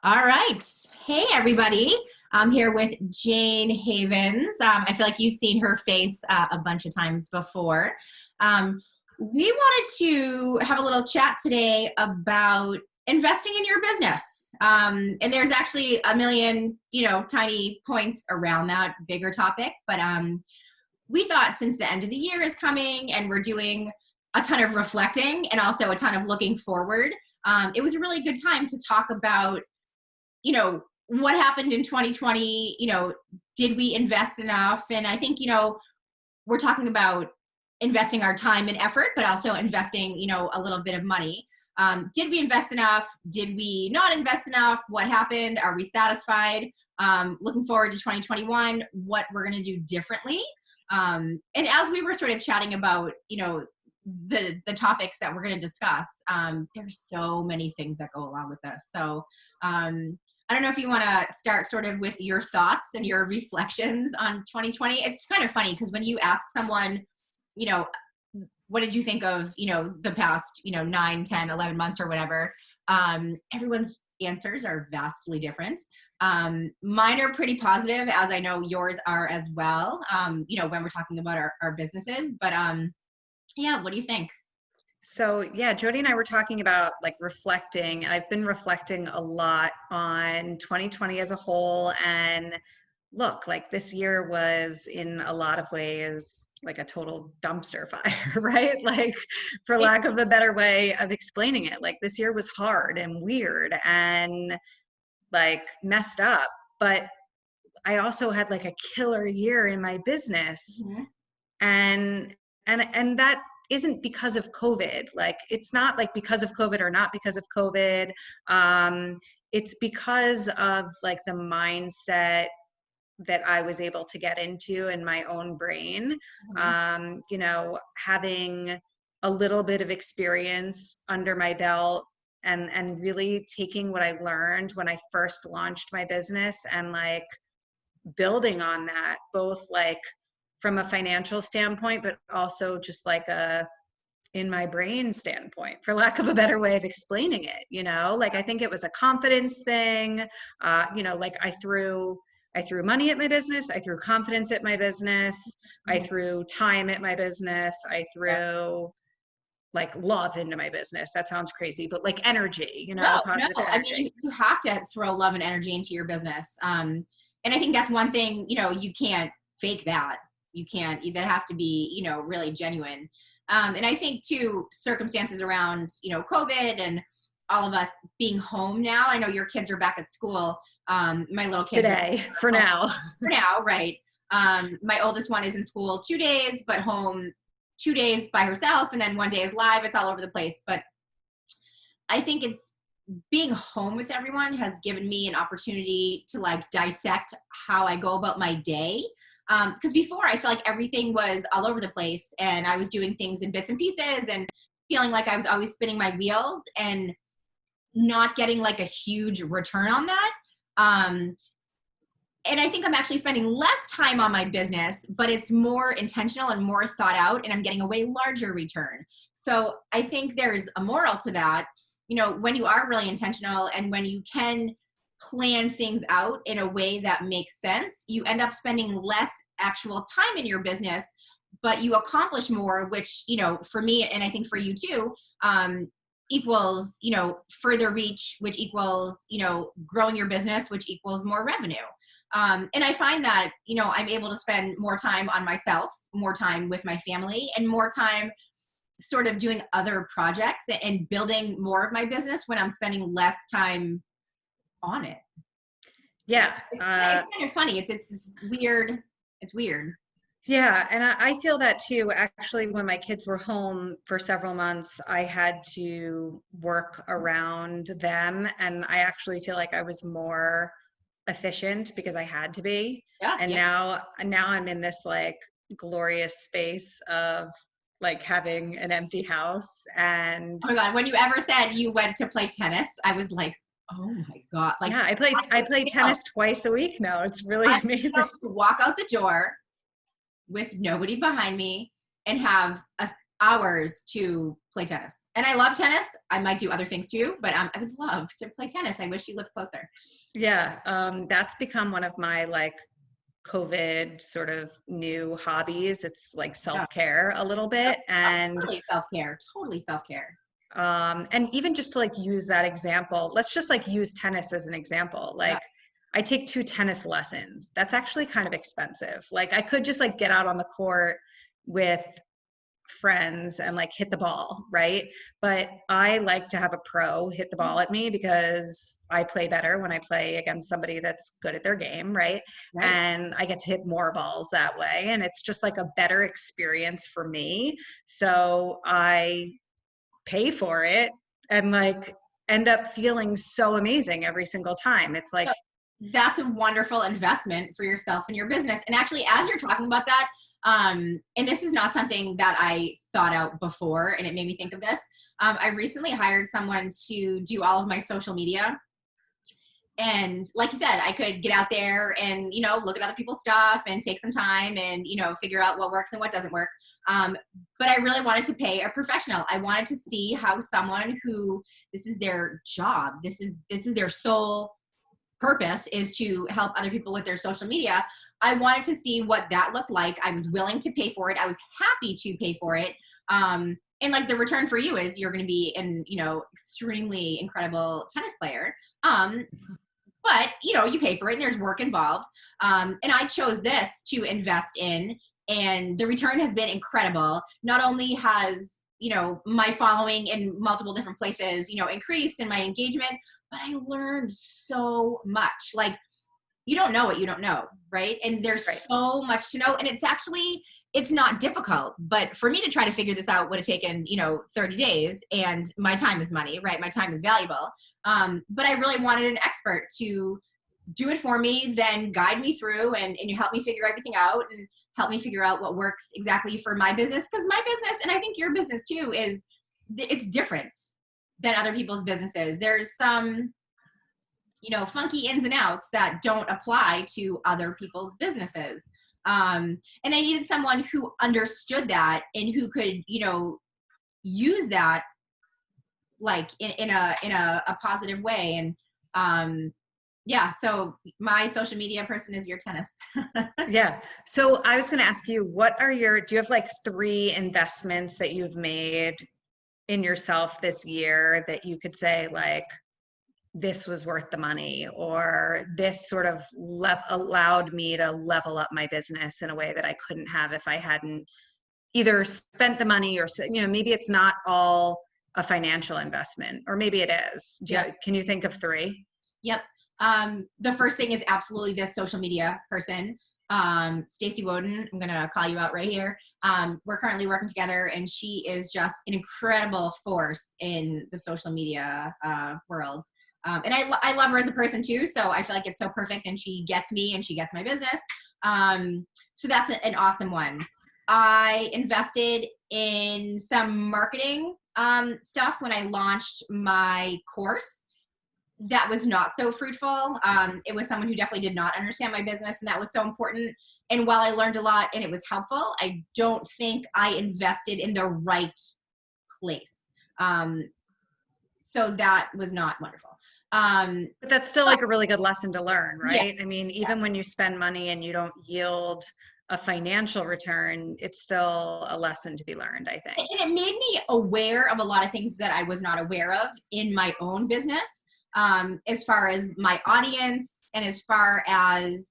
All right. Hey, everybody. I'm here with Jane Havens. I feel like you've seen her face a bunch of times before. Um, we wanted to have a little chat today about investing in your business. And there's actually a million, tiny points around that bigger topic. But we thought since the end of the year is coming and we're doing a ton of reflecting and also a ton of looking forward, it was a really good time to talk about what happened in 2020. Did we invest enough? And I think, we're talking about investing our time and effort, but also investing, a little bit of money. Did we invest enough? Did we not invest enough? What happened? Are we satisfied? Looking forward to 2021, what we're going to do differently. And as we were sort of chatting about, the topics that we're going to discuss, there's so many things that go along with this. So I don't know if you want to start sort of with your thoughts and your reflections on 2020. It's kind of funny because when you ask someone, what did you think of, the past, 9, 10, 11 months or whatever, everyone's answers are vastly different. Mine are pretty positive, as I know yours are as well, when we're talking about our businesses. But yeah, what do you think? So yeah, Jody and I were talking about like reflecting. I've been reflecting a lot on 2020 as a whole. And look, like this year was in a lot of ways like a total dumpster fire, right? Like for lack of a better way of explaining it, like this year was hard and weird and like messed up. But I also had like a killer year in my business. Mm-hmm. And that isn't because of COVID. Like it's not like because of COVID or not because of COVID. It's because of like the mindset that I was able to get into in my own brain. Having a little bit of experience under my belt and really taking what I learned when I first launched my business and like building on that, both like from a financial standpoint, but also just like a in my brain standpoint, for lack of a better way of explaining it, like I think it was a confidence thing. Like I threw money at my business, I threw confidence at my business, I threw time at my business, I threw like love into my business. That sounds crazy, but like energy, positive energy. I mean, you have to throw love and energy into your business. And I think that's one thing, you can't fake that. You can't, that has to be, really genuine. And I think too, circumstances around, COVID and all of us being home now. I know your kids are back at school. My little kids today for now, right. My oldest one is in school 2 days, but home 2 days by herself. And then 1 day is live. It's all over the place. But I think it's being home with everyone has given me an opportunity to like dissect how I go about my day. Because before I felt like everything was all over the place and I was doing things in bits and pieces and feeling like I was always spinning my wheels and not getting like a huge return on that. And I think I'm actually spending less time on my business, but it's more intentional and more thought out and I'm getting a way larger return. So I think there's a moral to that. When you are really intentional and when you can plan things out in a way that makes sense, you end up spending less actual time in your business, but you accomplish more, which, for me, and I think for you too, equals, further reach, which equals, growing your business, which equals more revenue. And I find that, I'm able to spend more time on myself, more time with my family, and more time sort of doing other projects and building more of my business when I'm spending less time on it. Yeah. It's kind of funny. It's weird. It's weird. Yeah. And I feel that too. Actually, when my kids were home for several months, I had to work around them. And I actually feel like I was more efficient because I had to be. Yeah. And now I'm in this like glorious space of like having an empty house. And oh my God, when you ever said you went to play tennis, I was like, oh my God. Like, yeah, I play tennis twice a week now. It's really amazing. To walk out the door with nobody behind me and have hours to play tennis. And I love tennis. I might do other things too, but I would love to play tennis. I wish you lived closer. Yeah, that's become one of my like COVID sort of new hobbies. It's like Yeah. self-care a little bit. And Totally self-care. Totally self-care. and even just to like use that example, let's just like use tennis as an example. Yeah. Like I take 2 tennis lessons. That's actually kind of expensive. Like I could just like get out on the court with friends and like hit the ball, right? But I like to have a pro hit the ball at me because I play better when I play against somebody that's good at their game, right? Right. And I get to hit more balls that way. And it's just like a better experience for me. So I pay for it and like end up feeling so amazing every single time. It's like, That's a wonderful investment for yourself and your business. And actually, as you're talking about that, and this is not something that I thought out before, and it made me think of this. I recently hired someone to do all of my social media. And like you said, I could get out there and, look at other people's stuff and take some time and, figure out what works and what doesn't work. But I really wanted to pay a professional. I wanted to see how someone who this is their job, this is their sole purpose is to help other people with their social media. I wanted to see what that looked like. I was willing to pay for it. I was happy to pay for it. And like the return for you is you're going to be an, extremely incredible tennis player. But you pay for it and there's work involved. And I chose this to invest in, and the return has been incredible. Not only has my following in multiple different places, increased in my engagement, but I learned so much. Like, you don't know what you don't know, right? And there's so much to know. And it's not difficult, but for me to try to figure this out would have taken, 30 days, and my time is money, right? My time is valuable. But I really wanted an expert to do it for me, then guide me through and you help me figure everything out and help me figure out what works exactly for my business. Because my business, and I think your business too, it's different than other people's businesses. There's some, funky ins and outs that don't apply to other people's businesses. And I needed someone who understood that and who could, use that like in a positive way. And yeah, so my social media person is your tennis. yeah. So I was going to ask you, do you have like 3 investments that you've made in yourself this year that you could say like, this was worth the money, or this sort of allowed me to level up my business in a way that I couldn't have if I hadn't either spent the money or, maybe it's not all a financial investment, or maybe it is. Can you think of 3? Yep. The first thing is absolutely this social media person, Stacey Woden. I'm going to call you out right here. We're currently working together, and she is just an incredible force in the social media world. And I love her as a person too. So I feel like it's so perfect, and she gets me and she gets my business. So that's an awesome one. I invested in some marketing stuff when I launched my course. That was not so fruitful. It was someone who definitely did not understand my business, and that was so important. And while I learned a lot and it was helpful, I don't think I invested in the right place. So that was not wonderful. But that's still like a really good lesson to learn, right? Yeah. I mean, even when you spend money and you don't yield a financial return, it's still a lesson to be learned, I think. And it made me aware of a lot of things that I was not aware of in my own business, as far as my audience and as far as,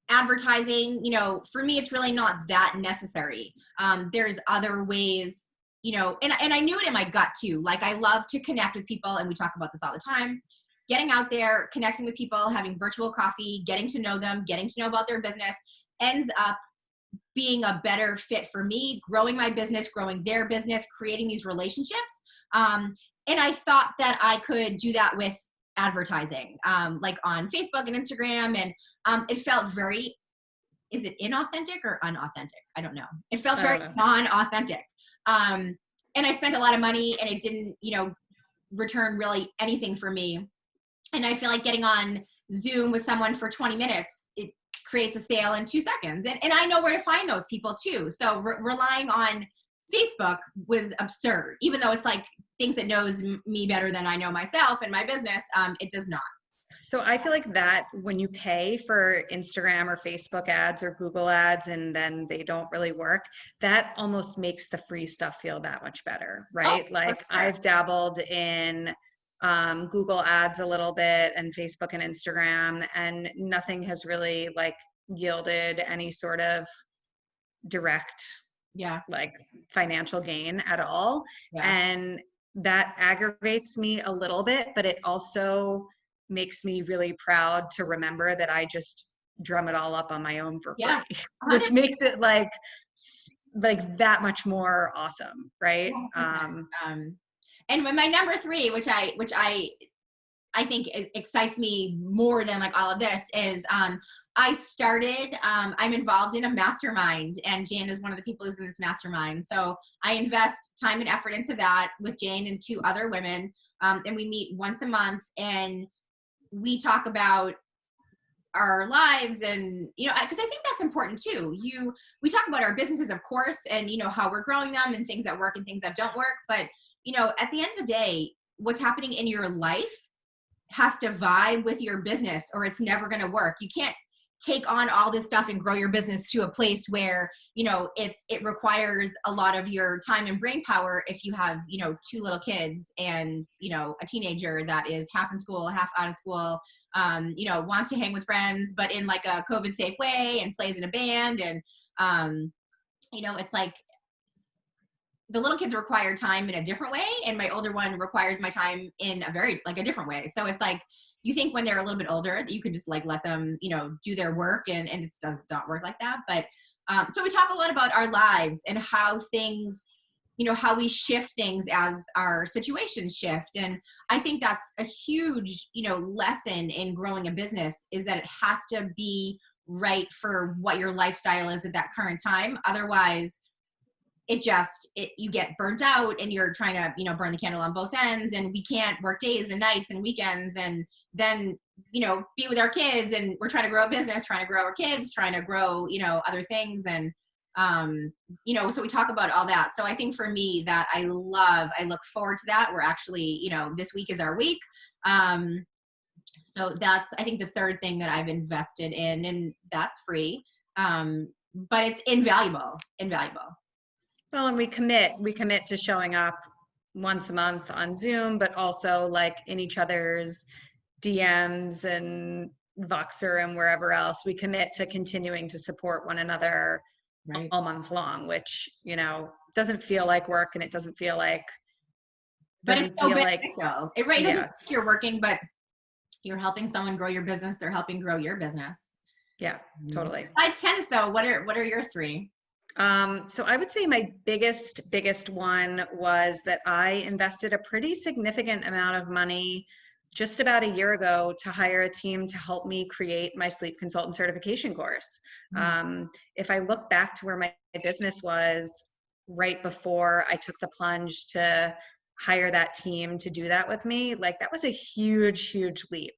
advertising. For me, it's really not that necessary. There's other ways, and I knew it in my gut too. Like, I love to connect with people, and we talk about this all the time. Getting out there, connecting with people, having virtual coffee, getting to know them, getting to know about their business ends up being a better fit for me, growing my business, growing their business, creating these relationships. And I thought that I could do that with advertising, like on Facebook and Instagram. And it felt very, is it inauthentic or unauthentic? I don't know. It felt very non-authentic. And I spent a lot of money, and it didn't, return really anything for me. And I feel like getting on Zoom with someone for 20 minutes, it creates a sale in 2 seconds. And I know where to find those people too. So relying on Facebook was absurd, even though it's like things that knows me better than I know myself and my business. It does not. So I feel like that when you pay for Instagram or Facebook ads or Google ads and then they don't really work, that almost makes the free stuff feel that much better, Oh, right? for Like sure. I've dabbled in Google ads a little bit and Facebook and Instagram, and nothing has really like yielded any sort of direct Yeah. like financial gain at all. Yeah. And that aggravates me a little bit, but it also makes me really proud to remember that I just drum it all up on my own for Yeah. free, which 100%. makes it like that much more awesome, right? And when my number three, which I think excites me more than like all of this is I started, I'm involved in a mastermind, and Jan is one of the people who's in this mastermind. So I invest time and effort into that with Jane and 2 other women. And we meet once a month and we talk about our lives, and because I think that's important too. We talk about our businesses, of course, and how we're growing them and things that work and things that don't work, but at the end of the day, what's happening in your life has to vibe with your business or it's never going to work. You can't take on all this stuff and grow your business to a place where it requires a lot of your time and brain power if you have 2 little kids and a teenager that is half in school, half out of school, wants to hang with friends but in like a COVID safe way, and plays in a band, and it's like the little kids require time in a different way, and my older one requires my time in a very like a different way. So it's like you think when they're a little bit older that you could just like let them do their work, and it does not work like that. But so we talk a lot about our lives and how things, how we shift things as our situations shift. And I think that's a huge lesson in growing a business, is that it has to be right for what your lifestyle is at that current time. Otherwise you get burnt out and you're trying to burn the candle on both ends, and we can't work days and nights and weekends and then be with our kids, and we're trying to grow a business, trying to grow our kids, trying to grow other things. And so we talk about all that. So I think for me that I look forward to that. We're actually this week is our week. So that's, I think, the third thing that I've invested in, and that's free, but it's invaluable. Well, and we commit to showing up once a month on Zoom, but also like in each other's DMs and Voxer and wherever else. We commit to continuing to support one another Right. all month long, which, doesn't feel like work, and it doesn't feel like, But it's so beneficial. It doesn't feel like you're working, but you're helping someone grow your business. They're helping grow your business. Yeah, totally. Besides tennis though, what are your three? So I would say my biggest one was that I invested a pretty significant amount of money just about a year ago to hire a team to help me create my sleep consultant certification course. If I look back to where my business was right before I took the plunge to hire that team to do that with me, like that was a huge leap.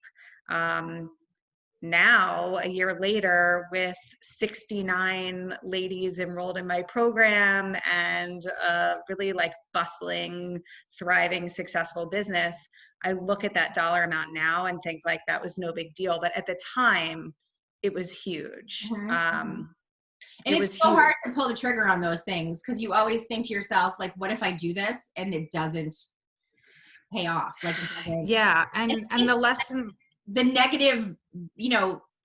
Now, a year later, with 69 ladies enrolled in my program and a really like bustling, thriving, successful business, I look at that dollar amount now and think like that was no big deal. But at the time, it was huge. And it's so hard to pull the trigger on those things, because you always think to yourself, like, what if I do this and it doesn't pay off? Like, yeah. And the lesson, the negative,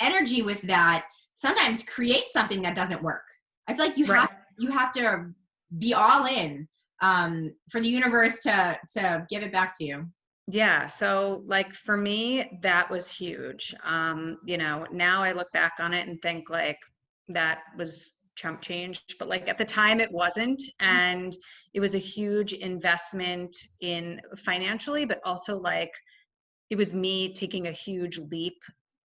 energy with that sometimes creates something that doesn't work. I feel like you have to be all in for the universe to give it back to you. Yeah. So like for me, that was huge. Now I look back on it and think like that was chump change, but like at the time it wasn't. And it was a huge investment in financially, but also like it was me taking a huge leap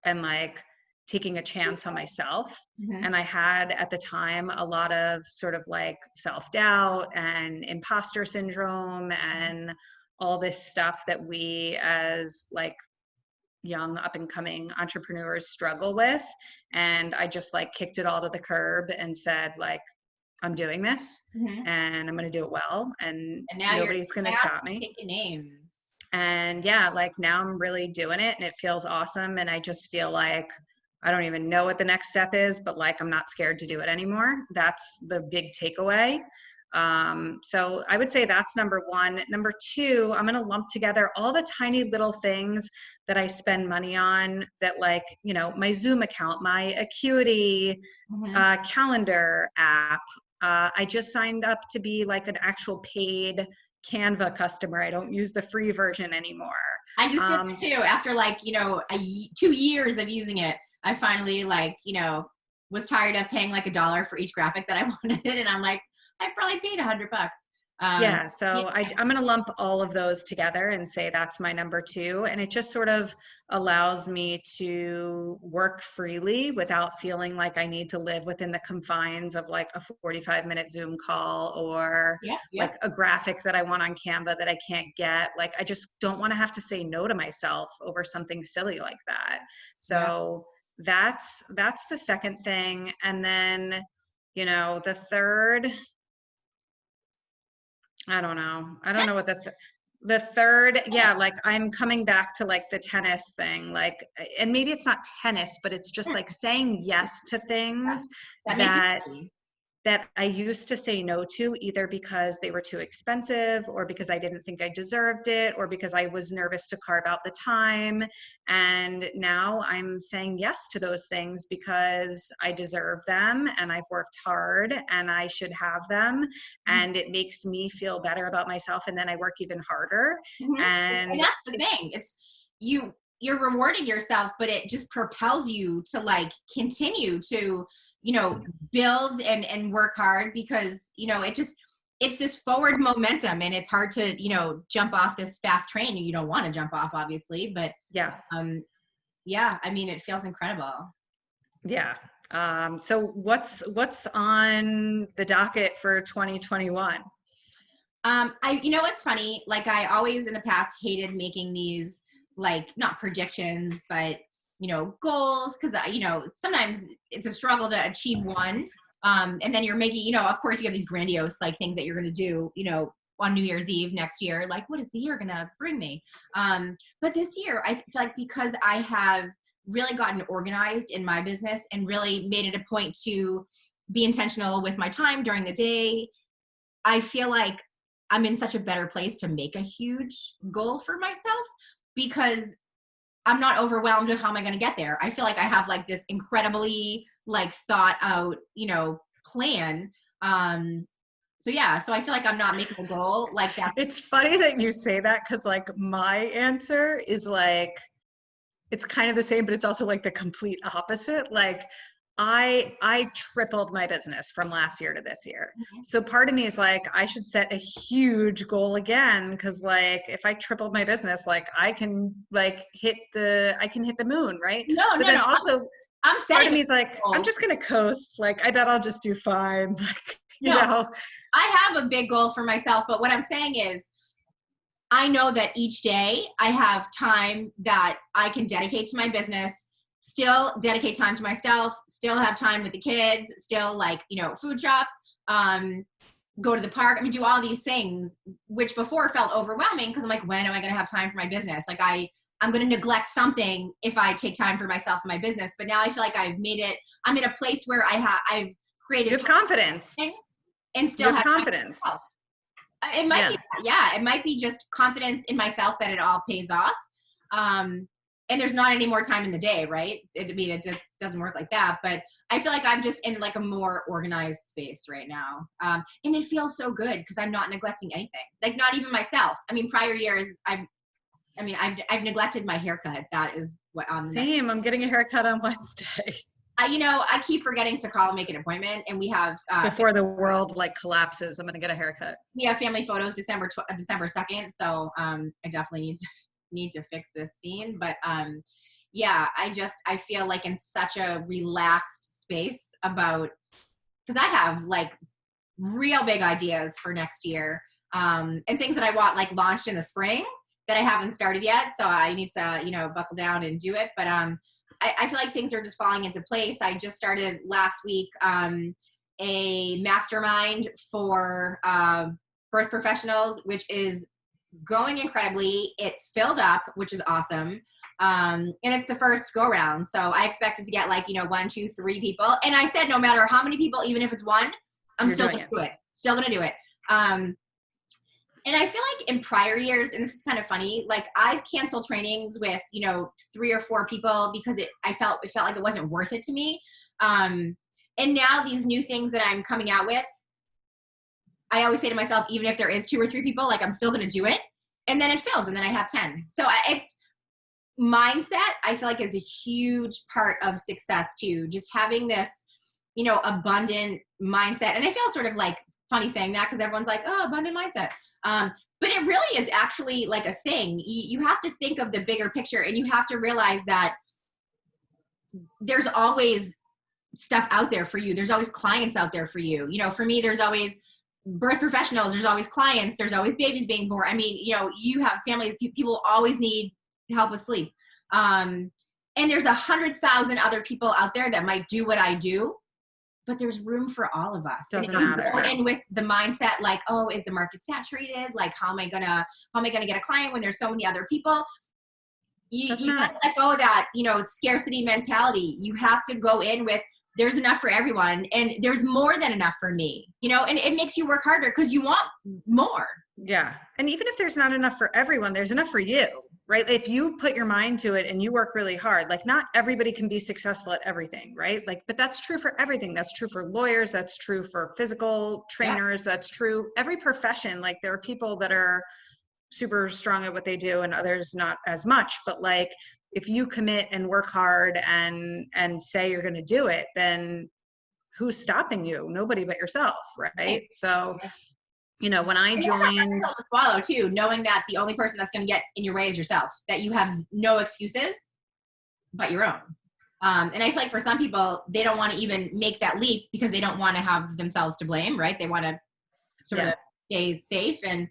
and like taking a chance on myself. And I had at the time a lot of sort of like self-doubt and imposter syndrome and all this stuff that we as like young up and coming entrepreneurs struggle with. And I just like kicked it all to the curb and said, like, I'm doing this Mhm. and I'm going to do it well, and And now you're nobody's going to now stop me. taking names. And yeah, like now I'm really doing it and it feels awesome. And I just feel like I don't even know what the next step is, but like I'm not scared to do it anymore. That's the big takeaway. So I would say that's number one. Number two, I'm going to lump together all the tiny little things that I spend money on that, like, you know, my Zoom account, my Acuity Mhm. calendar app. I just signed up to be like an actual paid Canva customer. I don't use the free version anymore. I just did Um, that too. After like, 2 years of using it, I finally was tired of paying like $1 for each graphic that I wanted. And I'm like, I probably paid $100. yeah, Yeah, so I'm going to lump all of those together and say that's my number two. And it just sort of allows me to work freely without feeling like I need to live within the confines of like a 45-minute Zoom call or yeah, yeah, like a graphic that I want on Canva that I can't get. Like, I just don't want to have to say no to myself over something silly like that. yeah. So that's the second thing. And then, you know, the third, I don't know. I don't know what the third, yeah, like I'm coming back to like the tennis thing, like, and maybe it's not tennis, but it's just Sure. like saying yes to Yeah. things That make you that happy. I used to say no to, either because they were too expensive or because I didn't think I deserved it or because I was nervous to carve out the time. And now I'm saying yes to those things because I deserve them and I've worked hard and I should have them. Mhm. And it makes me feel better about myself. And then I work even harder. Mhm. And And that's the thing. You're rewarding yourself, but it just propels you to like continue to, build and work hard because, it's this forward momentum and it's hard to, jump off this fast train. You don't want to jump off, obviously, but yeah, um yeah, I mean, it feels incredible. yeah. So what's on the docket for 2021? What's funny? Like I always in the past hated making these like not predictions, but goals because sometimes it's a struggle to achieve one. And then you're making, of course, you have these grandiose like things that you're going to do, on New Year's Eve next year. Like, what is the year going to bring me? But this year, I feel like because I have really gotten organized in my business and really made it a point to be intentional with my time during the day. I feel like I'm in such a better place to make a huge goal for myself because I'm not overwhelmed with how am I going to get there. I feel like I have like this incredibly like thought out, plan. So yeah, so I feel like I'm not making a goal like that. It's funny that you say that because like my answer is like it's kind of the same, but it's also like the complete opposite. Like I tripled my business from last year to this year. So part of me is like I should set a huge goal again because like if I tripled my business, like I can like hit the moon, right? No, But no, then no. also I'm part of setting me a is like I'm goal. just gonna coast. Like I bet I'll just do fine. Like you No, know, I have a big goal for myself, but what I'm saying is I know that each day I have time that I can dedicate to my business, still dedicate time to myself, still have time with the kids, still like, food shop, um, go to the park. I mean, do all these things, which before felt overwhelming because I'm like, when am I going to have time for my business? Like I'm going to neglect something if I take time for myself and my business. But now I feel like I've made it, I'm in a place where I've you created have confidence. and You still have have time for confidence. myself. It might be, Yeah. yeah, it might be just confidence in myself that it all pays off. And there's not any more time in the day, right? I mean, it just doesn't work like that. But I feel like I'm just in like a more organized space right now. And it feels so good because I'm not neglecting anything, like not even myself. I mean, prior years, I've neglected my haircut. That is what on the next. Same. I'm getting a haircut on Wednesday. I keep forgetting to call and make an appointment, and we have Before the world like collapses, I'm gonna get a haircut. family photos December 2nd. So I definitely need to fix this scene. But yeah, I feel like in such a relaxed space about because I have like real big ideas for next year and things that I want like launched in the spring. that I haven't started yet. So I need to, buckle down and do it. But I feel like things are just falling into place. I just started last week a mastermind for birth professionals, which is going incredibly. It filled up, which is awesome. And it's the first go round. So I expected to get 1, 2, 3 people. And I said, no matter how many people, even if it's one, I'm still going to do it. Still going to do it. And I feel like in prior years, and this is kind of funny, I've canceled trainings with, 3 or 4 people because it felt like it wasn't worth it to me. And now these new things that I'm coming out with, I always say to myself, even if there is 2 or 3 people, I'm still going to do it. And then it fills, and then I have 10. So it's mindset, I feel like, is a huge part of success too. Just having this, abundant mindset. And I feel sort of funny saying that because everyone's like, oh, abundant mindset. But it really is actually a thing. You have to think of the bigger picture, and you have to realize that there's always stuff out there for you. There's always clients out there for you. For me, there's always birth professionals, there's always clients, there's always babies being born. I mean, you have families, people always need help with sleep. And there's 100,000 other people out there that might do what I do, but there's room for all of us. Doesn't matter. And with the mindset, oh, is the market saturated? How am I gonna get a client when there's so many other people? You have to let go of that, scarcity mentality. You have to go in with, there's enough for everyone, and there's more than enough for me, and it makes you work harder because you want more. Yeah. And even if there's not enough for everyone, there's enough for you, right? If you put your mind to it and you work really hard, not everybody can be successful at everything, right? But that's true for everything. That's true for lawyers. That's true for physical trainers. Yeah. That's true. Every profession, there are people that are super strong at what they do and others not as much, but if you commit and work hard and say you're going to do it, then who's stopping you? Nobody but yourself, right? So, when I joined, to swallow too, knowing that the only person that's going to get in your way is yourself, that you have no excuses but your own. And I feel like for some people, they don't want to even make that leap because they don't want to have themselves to blame, right? They want to sort of stay safe. And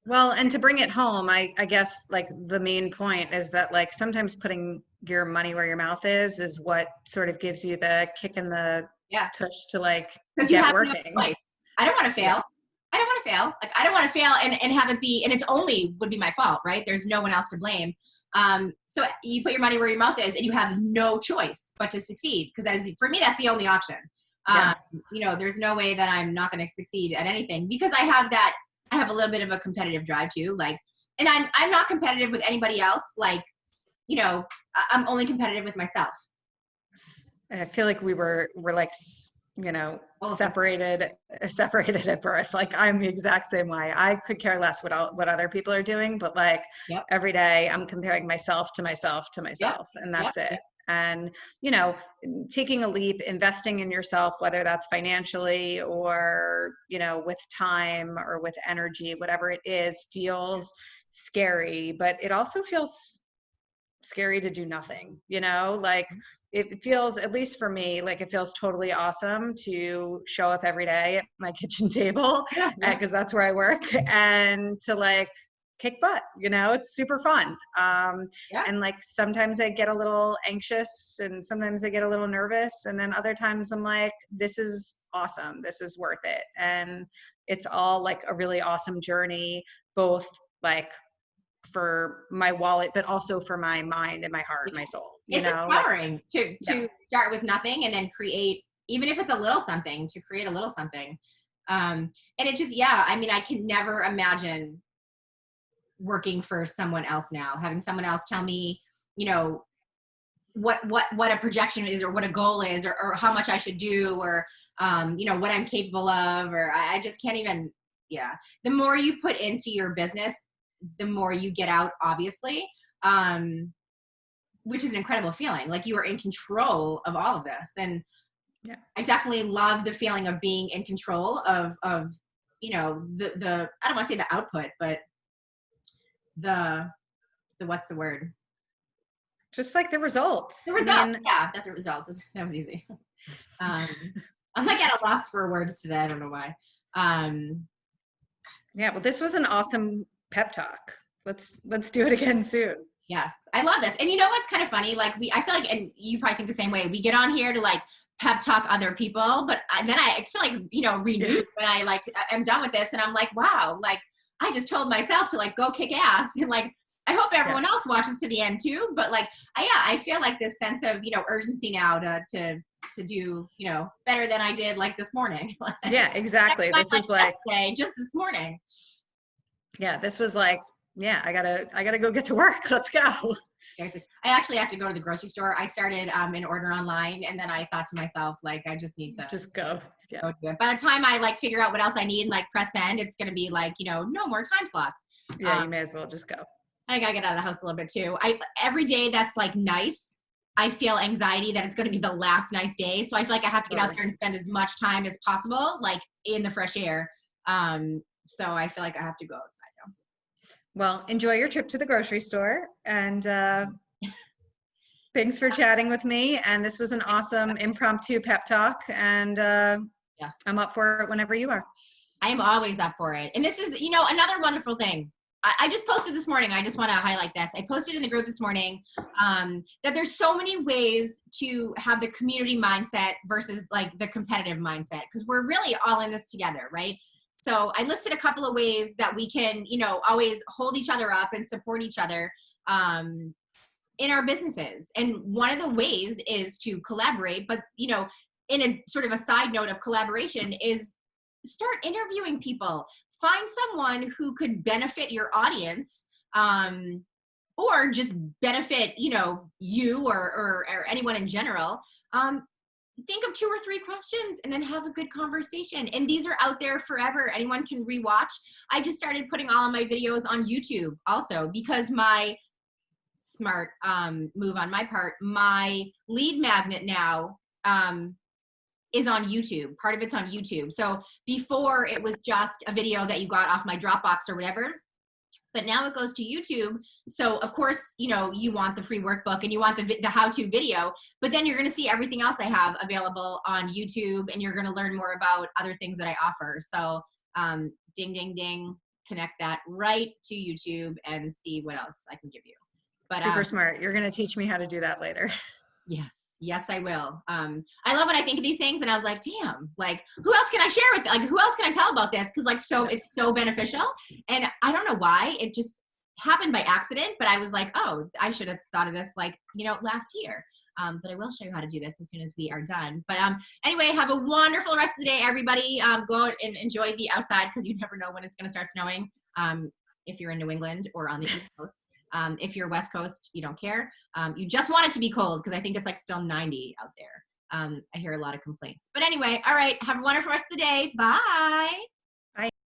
well, and to bring it home, I guess the main point is that sometimes putting your money where your mouth is what sort of gives you the kick in the tush to get working. No choice. I don't want to fail. Yeah. I don't want to fail. I don't want to fail and have it be, and it's only would be my fault, right? There's no one else to blame. So you put your money where your mouth is, and you have no choice but to succeed, because that is, for me, that's the only option. There's no way that I'm not going to succeed at anything, because I have a little bit of a competitive drive too. And I'm not competitive with anybody else. I'm only competitive with myself. I feel like we're separated at birth. I'm the exact same way. I could care less what other people are doing, but every day I'm comparing myself to myself, and that's it. And, taking a leap, investing in yourself, whether that's financially or, with time or with energy, whatever it is, feels scary, but it also feels scary to do nothing, it feels, at least for me, it feels totally awesome to show up every day at my kitchen table, because that's where I work, and to kick butt, it's super fun. And sometimes I get a little anxious, and sometimes I get a little nervous, and then other times I'm this is awesome, this is worth it. And it's all a really awesome journey, both for my wallet, but also for my mind and my heart and my soul. It's empowering to start with nothing and then create, even if it's a little something, to create a little something. And it just, I can never imagine working for someone else now, having someone else tell me, what a projection is, or what a goal is, or how much I should do, or, what I'm capable of, or I just can't even, the more you put into your business, the more you get out, obviously, which is an incredible feeling. You are in control of all of this. And I definitely love the feeling of being in control of the I don't want to say the output, but the what's the word? Just the results. The result. That's the result. That was easy. I'm at a loss for words today. I don't know why. Well, this was an awesome pep talk. let's do it again soon. Yes, I love this. And you know what's kind of funny? Like I feel like, and you probably think the same way. We get on here to like pep talk other people, but then I feel like, you know, renewed when I like am done with this, and I'm like, wow, like I just told myself to like go kick ass, and like I hope everyone else watches to the end too. But like, I feel like this sense of, you know, urgency now to do, you know, better than I did like this morning. Yeah, exactly. This is like just this morning. Yeah, this was like, yeah, I gotta go get to work. Let's go. I actually have to go to the grocery store. I started an order online, and then I thought to myself, like, I just need to just go. Yeah. Go do it. By the time I like figure out what else I need and like press send, it's gonna be like, you know, no more time slots. Yeah, you may as well just go. I gotta get out of the house a little bit too. Every day that's like nice, I feel anxiety that it's gonna be the last nice day. So I feel like I have to get out there and spend as much time as possible, like in the fresh air. So I feel like I have to go outside now. Well, enjoy your trip to the grocery store, and thanks for chatting with me. And this was an awesome impromptu pep talk, and yes, I'm up for it whenever you are. I am always up for it. And this is, you know, another wonderful thing. I just posted this morning. I just want to highlight this. I posted in the group this morning that there's so many ways to have the community mindset versus like the competitive mindset, because we're really all in this together, right? So I listed a couple of ways that we can, you know, always hold each other up and support each other in our businesses. And one of the ways is to collaborate, but, you know, in a sort of a side note of collaboration is start interviewing people. Find someone who could benefit your audience, or just benefit, you know, you or anyone in general. Think of 2 or 3 questions and then have a good conversation. And these are out there forever. Anyone can rewatch. I just started putting all of my videos on YouTube also, because my smart move on my part, my lead magnet now is on YouTube. Part of it's on YouTube. So before it was just a video that you got off my Dropbox or whatever, but now it goes to YouTube. So of course, you know, you want the free workbook and you want the how-to video, but then you're going to see everything else I have available on YouTube, and you're going to learn more about other things that I offer. So ding, ding, ding, connect that right to YouTube and see what else I can give you. But super smart. You're going to teach me how to do that later. Yes, I will. I love when I think of these things and I was like, damn, like who else can I share with? Like, who else can I tell about this? Cause like, it's so beneficial. And I don't know why it just happened by accident, but I was like, oh, I should have thought of this like, you know, last year. But I will show you how to do this as soon as we are done. But anyway, have a wonderful rest of the day, everybody. Go out and enjoy the outside, because you never know when it's going to start snowing. If you're in New England or on the East Coast. If you're West Coast, you don't care. You just want it to be cold, because I think it's like still 90 out there. I hear a lot of complaints. But anyway, all right. Have a wonderful rest of the day. Bye.